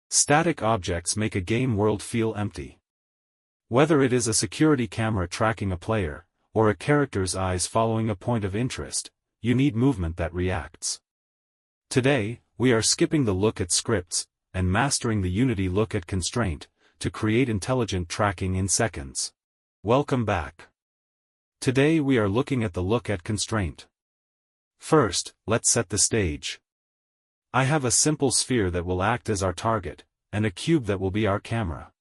Static objects make a game world feel empty. Whether it is a security camera tracking a player, or a character's eyes following a point of interest, you need movement that reacts. Today, we are skipping the look at scripts, and mastering the Unity Look At Constraint, to create intelligent tracking in seconds. Welcome back. Today we are looking at the Look At Constraint. First, let's set the stage. I have a simple sphere that will act as our target, and a cube that will be our camera.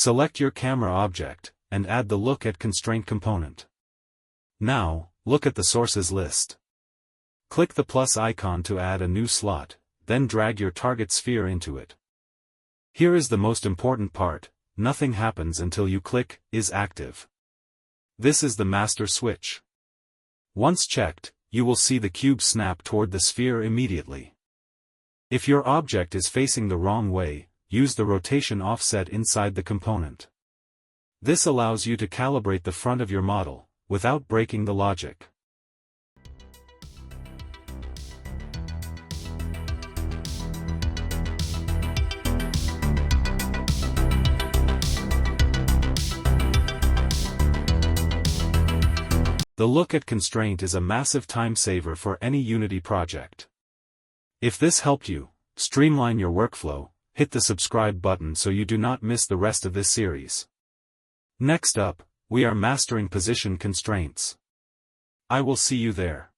Select your camera object, and add the Look at Constraint component. Now, look at the sources list. Click the plus icon to add a new slot, then drag your target sphere into it. Here is the most important part: nothing happens until you click "Is active." This is the master switch. Once checked, you will see the cube snap toward the sphere immediately. If your object is facing the wrong way, use the rotation offset inside the component. This allows you to calibrate the front of your model, without breaking the logic. The Look at Constraint is a massive time saver for any Unity project. If this helped you streamline your workflow, hit the subscribe button so you do not miss the rest of this series. Next up, we are mastering position constraints. I will see you there.